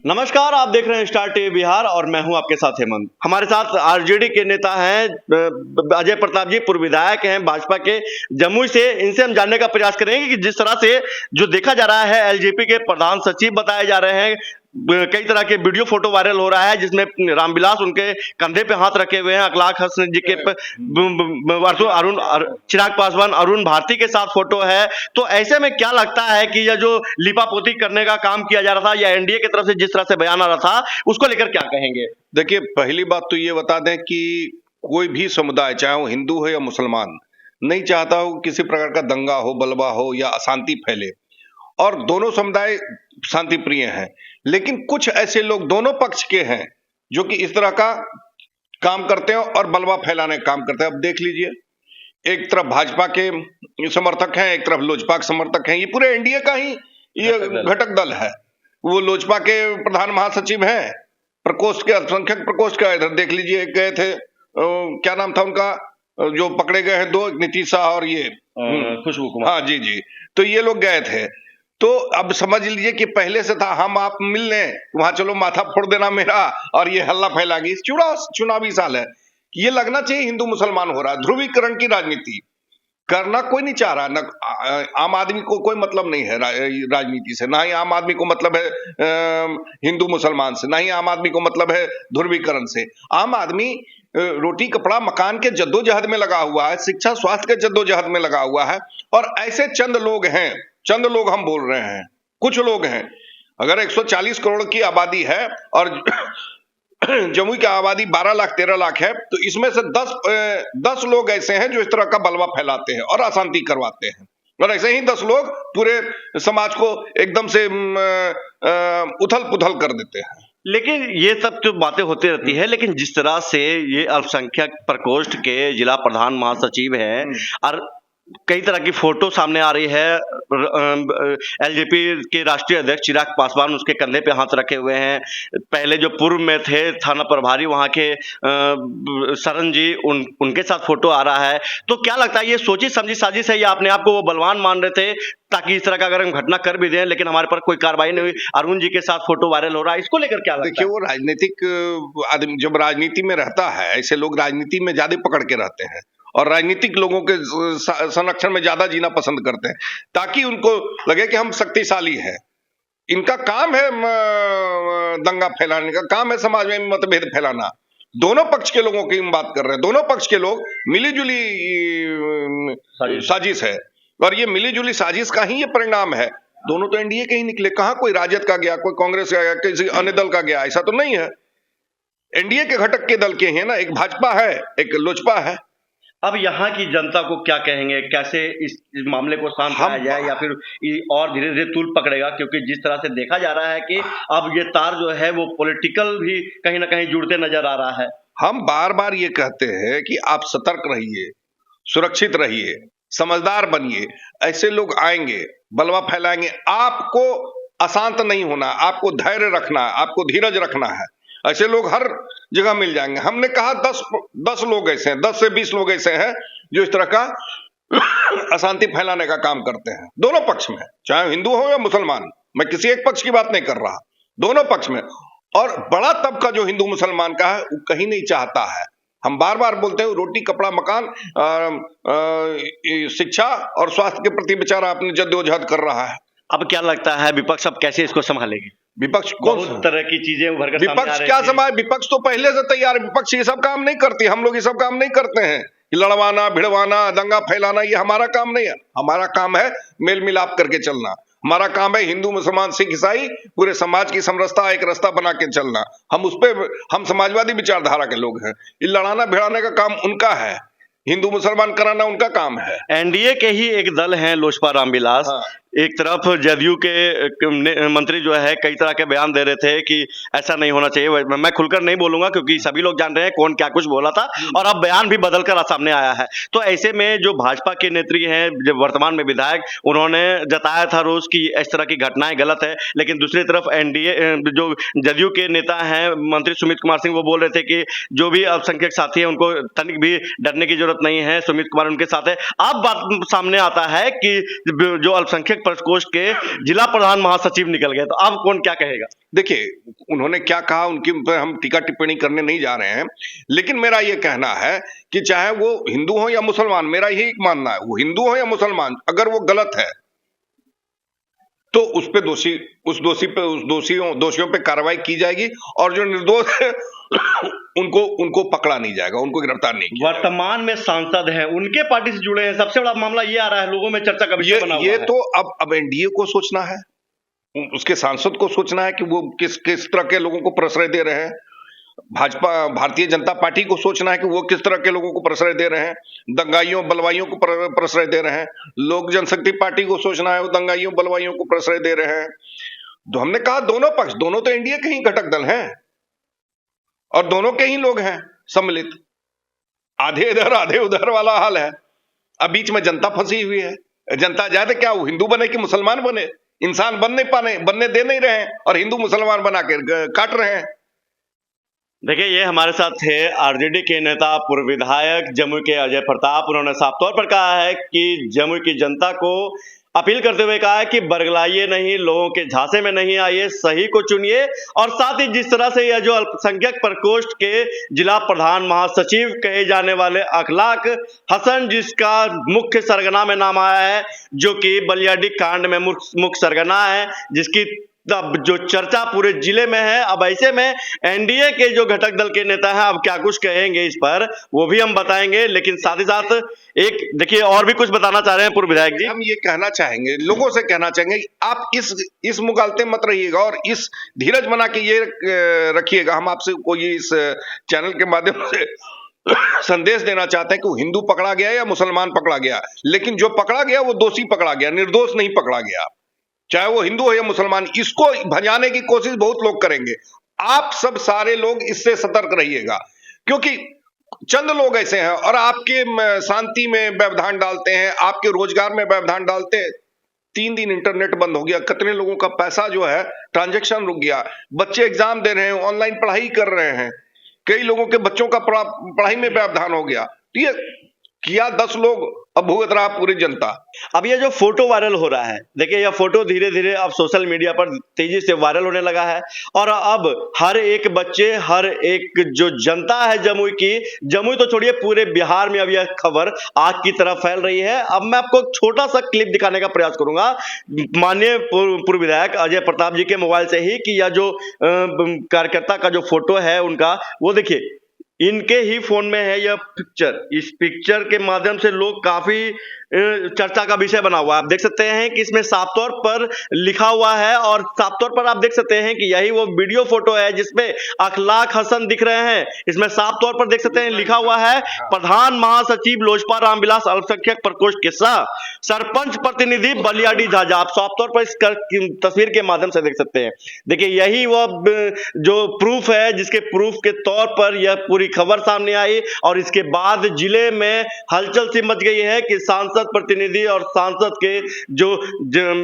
नमस्कार, आप देख रहे हैं स्टार टीवी बिहार और मैं हूं आपके साथ हेमंत। हमारे साथ आरजेडी के नेता हैं अजय प्रताप जी, पूर्व विधायक हैं भाजपा के जमुई से। इनसे हम जानने का प्रयास करेंगे कि जिस तरह से जो देखा जा रहा है, एलजेपी के प्रधान सचिव बताए जा रहे हैं, कई तरह के वीडियो फोटो वायरल हो रहा है जिसमें रामविलास उनके कंधे पे हाथ रखे हुए हैं, अखलाक हसन जी के अरुण चिराग पासवान, अरुण भारती के साथ फोटो है। तो ऐसे में क्या लगता है कि यह जो लिपापोती करने का काम किया जा रहा था या एनडीए की तरफ से जिस तरह से बयान आ रहा था, उसको लेकर क्या कहेंगे? देखिए, पहली बात तो ये बता दें कि कोई भी समुदाय, चाहे वो हिंदू हो या मुसलमान, नहीं चाहता हो किसी प्रकार का दंगा हो, बलवा हो या अशांति फैले। और दोनों समुदाय शांति प्रिय हैं, लेकिन कुछ ऐसे लोग दोनों पक्ष के हैं जो कि इस तरह का काम करते हैं और बलवा फैलाने का काम करते हैं। अब देख लीजिए, एक तरफ भाजपा के समर्थक हैं, एक तरफ लोजपा के समर्थक हैं। ये पूरे एनडीए का ही ये घटक दल है। वो लोजपा के प्रधान महासचिव हैं, प्रकोष्ठ के अल्पसंख्यक प्रकोष्ठ का। इधर देख लीजिए, एक गए थे, क्या नाम था उनका, जो पकड़े गए हैं दो, नीतीश शाह और ये खुशबू कुमार। हाँ जी, तो ये लोग गए थे। तो अब समझ लीजिए कि पहले से था हम आप मिल लें, वहां चलो माथा फोड़ देना मेरा, और ये हल्ला फैलागी। चुनावी साल है, ये लगना चाहिए हिंदू मुसलमान हो रहा है। ध्रुवीकरण की राजनीति करना कोई नहीं चाह रहा। न आम आदमी को कोई मतलब नहीं है राजनीति से, ना ही आम आदमी को मतलब है हिंदू मुसलमान से, ना ही आम आदमी को मतलब है ध्रुवीकरण से। आम आदमी रोटी कपड़ा मकान के जद्दोजहद में लगा हुआ है, शिक्षा स्वास्थ्य के जद्दोजहद में लगा हुआ है। और ऐसे चंद लोग हैं, चंद लोग हम बोल रहे हैं, कुछ लोग हैं। अगर 140 करोड़ की आबादी है और जमुई की आबादी 12 लाख 13 लाख है, तो इसमें से 10 लोग ऐसे हैं जो इस तरह का बलवा फैलाते हैं और अशांति करवाते हैं। और ऐसे ही 10 लोग पूरे समाज को एकदम से उथल पुथल कर देते हैं। लेकिन ये सब तो बातें होती रहती है, लेकिन जिस तरह से ये अल्पसंख्यक प्रकोष्ठ के जिला प्रधान महासचिव हैं और कई तरह की फोटो सामने आ रही है, एलजेपी के राष्ट्रीय अध्यक्ष चिराग पासवान उसके कंधे पे हाथ रखे हुए हैं। पहले जो पूर्व में थे थाना प्रभारी वहां के सरन जी, उनके साथ फोटो आ रहा है। तो क्या लगता है, ये सोची समझी साजिश है या अपने आप को वो बलवान मान रहे थे ताकि इस तरह का अगर हम घटना कर भी दें लेकिन हमारे पर कोई कार्रवाई नहीं हुई? अरुण जी के साथ फोटो वायरल हो रहा है, इसको लेकर क्या लगता है? देखिए, वो राजनीतिक आदमी जब राजनीति में रहता है, ऐसे लोग राजनीति में ज्यादा पकड़ के रहते हैं और राजनीतिक लोगों के संरक्षण में ज्यादा जीना पसंद करते हैं, ताकि उनको लगे कि हम शक्तिशाली हैं। इनका काम है दंगा फैलाने का, काम है समाज में मतभेद फैलाना। दोनों पक्ष के लोगों की हम बात कर रहे हैं, दोनों पक्ष के लोग मिलीजुली साजिश है, और ये मिलीजुली साजिश का ही ये परिणाम है। दोनों तो एनडीए के ही निकले, कहां कोई राजद का गया, कोई कांग्रेस का गया, किसी अन्य दल का गया, ऐसा तो नहीं है। एनडीए के घटक के दल के हैं ना, एक भाजपा है, एक लोजपा है। अब यहाँ की जनता को क्या कहेंगे, कैसे इस मामले को शांत किया जाए या फिर और धीरे धीरे तूल पकड़ेगा? क्योंकि जिस तरह से देखा जा रहा है कि अब ये तार जो है वो पॉलिटिकल भी कहीं ना कहीं जुड़ते नजर आ रहा है। हम बार बार ये कहते हैं कि आप सतर्क रहिए, सुरक्षित रहिए, समझदार बनिए। ऐसे लोग आएंगे, बलवा फैलाएंगे। आपको अशांत नहीं होना, आपको धैर्य रखना है, आपको धीरज रखना है। ऐसे लोग हर जगह मिल जाएंगे। हमने कहा 10 लोग ऐसे हैं, 10 से 20 लोग ऐसे हैं जो इस तरह का अशांति फैलाने का काम करते हैं, दोनों पक्ष में, चाहे हिंदू हो या मुसलमान। मैं किसी एक पक्ष की बात नहीं कर रहा, दोनों पक्ष में। और बड़ा तबका जो हिंदू मुसलमान का है वो कहीं नहीं चाहता है। हम बार बार बोलते हैं, रोटी कपड़ा मकान, शिक्षा और स्वास्थ्य के प्रति बेचारा अपनी जद्दोजहद कर रहा है। अब क्या लगता है विपक्ष अब कैसे इसको संभालेगी? विपक्ष बहुत तरह की चीजें उभर कर विपक्ष क्या समाज, विपक्ष तो पहले से तैयार है। विपक्ष ये सब काम नहीं करती, हम लोग ये सब काम नहीं करते हैं। लड़वाना, भिड़वाना, दंगा फैलाना, ये हमारा काम नहीं है। हमारा काम है मेल मिलाप करके चलना। हमारा काम है हिंदू मुसलमान सिख ईसाई पूरे समाज की समरसता, एक रास्ता बना के चलना। हम समाजवादी विचारधारा के लोग हैं। ये लड़ाना भिड़ाने का काम उनका है, हिंदू मुसलमान कराना उनका काम है। एनडीए के ही एक दल हैं लोजपा रामविलास। हाँ। एक तरफ जदयू के मंत्री जो है कई तरह के बयान दे रहे थे कि ऐसा नहीं होना चाहिए। मैं खुलकर नहीं बोलूंगा क्योंकि सभी लोग जान रहे हैं कौन क्या कुछ बोला था, और अब बयान भी बदलकर सामने आया है। तो ऐसे में जो भाजपा के नेत्री हैं, जो वर्तमान में विधायक, उन्होंने जताया था रोज कि इस तरह की घटनाएं गलत है। लेकिन दूसरी तरफ एनडीए जो जदयू के नेता हैं मंत्री सुमित कुमार सिंह, वो बोल रहे थे कि जो भी अल्पसंख्यक साथी है उनको तनिक भी डरने की जरूरत नहीं है, सुमित कुमार उनके साथ है। अब बात सामने आता है कि जो अल्पसंख्यक प्रकोष्ठ के जिला प्रधान महासचिव निकल गए, तो अब कौन क्या कहेगा? देखिए, उन्होंने क्या कहा उनकी पर हम टीका टिप्पणी करने नहीं जा रहे हैं, लेकिन मेरा ये कहना है कि चाहे वो हिंदू हो या मुसलमान, मेरा यही मानना है, वो हिंदू हो या मुसलमान, अगर वो गलत है तो उस पे दोषियों पे कार्रवाई की जाएगी, और जो निर्दोष है उनको पकड़ा नहीं जाएगा, उनको गिरफ्तार नहीं किया जाएगा। वर्तमान में सांसद हैं, उनके पार्टी से जुड़े हैं, सबसे बड़ा मामला ये आ रहा है, लोगों में चर्चा का विषय बना हुआ है। ये तो अब एनडीए को सोचना है, उसके सांसद को सोचना है कि वो किस तरह के लोगों को प्रश्रय दे रहे हैं। भारतीय जनता पार्टी को सोचना है कि वो किस तरह के लोगों को प्रश्रय दे रहे हैं, दंगाइयों बलवाइयों को प्रश्रय दे रहे हैं। लोक जनशक्ति पार्टी को सोचना है वो दंगाइयों बलवाइयों को प्रश्रय दे रहे हैं। तो हमने कहा दोनों पक्ष, दोनों तो एनडीए के ही घटक दल हैं और दोनों के ही लोग हैं सम्मिलित। आधे इधर आधे उधर वाला हाल है। अब बीच में जनता फंसी हुई है। जनता जाए तो क्या वो हिंदू बने कि मुसलमान बने? इंसान बनने दे नहीं रहे हैं और हिंदू मुसलमान बना के काट रहे हैं। देखिए, ये हमारे साथ थे आरजेडी के नेता, पूर्व विधायक जमुई के अजय प्रताप। उन्होंने साफ तौर पर कहा है कि जमुई की जनता को अपील करते हुए कहा है कि बरगलाइए नहीं, लोगों के झांसे में नहीं आइए, सही को चुनिए। और साथ ही जिस तरह से यह जो अल्पसंख्यक प्रकोष्ठ के जिला प्रधान महासचिव कहे जाने वाले अखलाक हसन, जिसका मुख्य सरगना में नाम आया है, जो कि बलियाडी कांड में मुख्य सरगना है, जिसकी अब जो चर्चा पूरे जिले में है। अब ऐसे में एनडीए के जो घटक दल के नेता हैं अब क्या कुछ कहेंगे इस पर, वो भी हम बताएंगे। लेकिन साथ ही साथ एक देखिए और भी कुछ बताना चाह रहे हैं पूर्व विधायक जी। हम ये कहना चाहेंगे, लोगों से कहना चाहेंगे कि आप इस मुगालते मत रहिएगा और इस धीरज बना के ये रखिएगा। हम आपसे कोई इस चैनल के माध्यम से संदेश देना चाहते हैं कि वो हिंदू पकड़ा गया या मुसलमान पकड़ा गया, लेकिन जो पकड़ा गया वो दोषी पकड़ा गया, निर्दोष नहीं पकड़ा गया। चाहे वो हिंदू हो या मुसलमान, इसको भजाने की कोशिश बहुत लोग करेंगे। आप सब सारे लोग इससे सतर्क रहिएगा, क्योंकि चंद लोग ऐसे हैं और आपके शांति में व्यवधान डालते हैं, आपके रोजगार में व्यवधान डालते हैं। 3 दिन इंटरनेट बंद हो गया, कितने लोगों का पैसा जो है ट्रांजैक्शन रुक गया, बच्चे एग्जाम दे रहे हैं, ऑनलाइन पढ़ाई कर रहे हैं, कई लोगों के बच्चों का पढ़ाई में व्यवधान हो गया। ये किया 10 लोग, अब भुगत रहा पूरी जनता। अब ये जो फोटो वायरल हो रहा है, देखिए यह फोटो धीरे धीरे अब सोशल मीडिया पर तेजी से वायरल होने लगा है और अब हर एक बच्चे, हर एक जो जनता है जमुई तो छोड़िए, पूरे बिहार में अब यह खबर आग की तरह फैल रही है। अब मैं आपको एक छोटा सा क्लिप दिखाने का प्रयास करूंगा माननीय पूर्व विधायक अजय प्रताप जी के मोबाइल से ही, कि यह जो कार्यकर्ता का जो फोटो है उनका, वो देखिए इनके ही फोन में है यह पिक्चर। इस पिक्चर के माध्यम से लोग काफी चर्चा का विषय बना हुआ है। आप देख सकते हैं कि इसमें साफ तौर पर लिखा हुआ है और साफ तौर पर आप देख सकते हैं कि यही वो वीडियो फोटो है जिसमें अखलाक हसन दिख रहे हैं। इसमें साफ तौर पर देख सकते हैं लिखा हुआ है प्रधान महासचिव लोजपा रामविलास अल्पसंख्यक प्रकोष्ठ के सह सरपंच प्रतिनिधि बलियाडी झाझा। आप साफ तौर पर इस तस्वीर के माध्यम से देख सकते हैं। देखिए यही वो जो प्रूफ है, जिसके प्रूफ के तौर पर यह पूरी खबर सामने आई और इसके बाद जिले में हलचल सी मच गई है कि सांसद प्रतिनिधि और सांसद के जो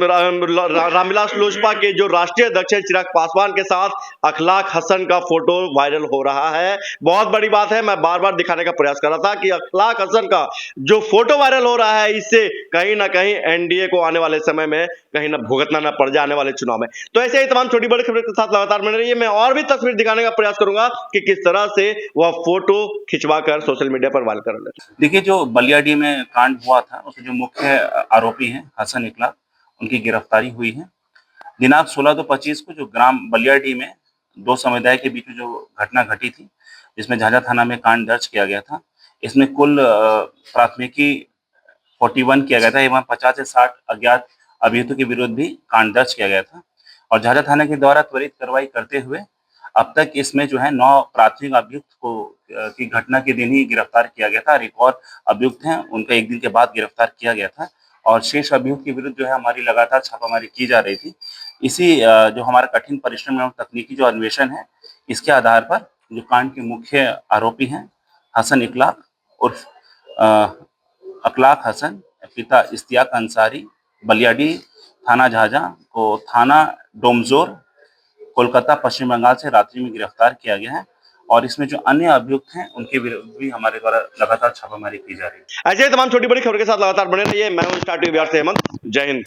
रामविलास लोजपा के जो राष्ट्रीय अध्यक्ष चिराग पासवान के साथ अखलाक हसन का फोटो वायरल हो रहा है। बहुत बड़ी बात है, मैं बार बार दिखाने का प्रयास कर रहा था कि अखलाक हसन का जो फोटो वायरल हो रहा है, इससे कहीं ना कहीं एनडीए को आने वाले समय में कहीं ना भुगतना ना पड़ जाए आने वाले चुनाव में। तो ऐसे ही तमाम छोटी बड़ी खबरों के साथ लगातार बने रहिए। मैं और भी तस्वीर दिखाने का प्रयास करूंगा कि किस तरह से वह फोटो खिंचवाकर सोशल मीडिया पर वायरल कर रहे हैं। देखिए, जो बलियाडी में कांड हुआ था उसके जो मुख्य आरोपी हैं हसन इकलाक, उनकी गिरफ्तारी हुई है। दिनांक 16/2/25 को जो ग्राम बलियाडी में 2 समुदाय के बीच में जो घटना घटी थी, जिसमें झाझा थाना में कांड दर्ज किया गया था, इसमें कुल प्राथमिकी 41 किया गया था एवं 50 से 60 अज्ञात अभियुक्तों के विरुद्ध भी कांड दर्ज किया गया था और झाझा थाना के द्वारा त्वरित कार्रवाई करते हुए अब तक इसमें जो है 9 प्राथमिक अभियुक्त को की घटना के दिन ही गिरफ्तार किया गया था। एक और अभियुक्त हैं, उनका 1 दिन के बाद गिरफ्तार किया गया था और शेष अभियुक्त के विरुद्ध जो है हमारी लगातार छापामारी की जा रही थी। इसी जो हमारा कठिन परिश्रम एवं तकनीकी जो अन्वेषण है, इसके आधार पर जो कांड के मुख्य आरोपी हैं हसन इकलाक उर्फ अखलाक हसन, पिता इश्तियाक अंसारी, बलियाडी थाना झाझा को थाना डोमजोर कोलकाता पश्चिम बंगाल से रात्रि में गिरफ्तार किया गया है और इसमें जो अन्य अभियुक्त हैं उनके विरुद्ध भी हमारे द्वारा लगातार छापामारी की जा रही है। ऐसे तमाम छोटी बड़ी खबरों के साथ लगातार बने रहिए। मैं हूं स्टार टीवी बिहार से हेमंत। जय हिंद।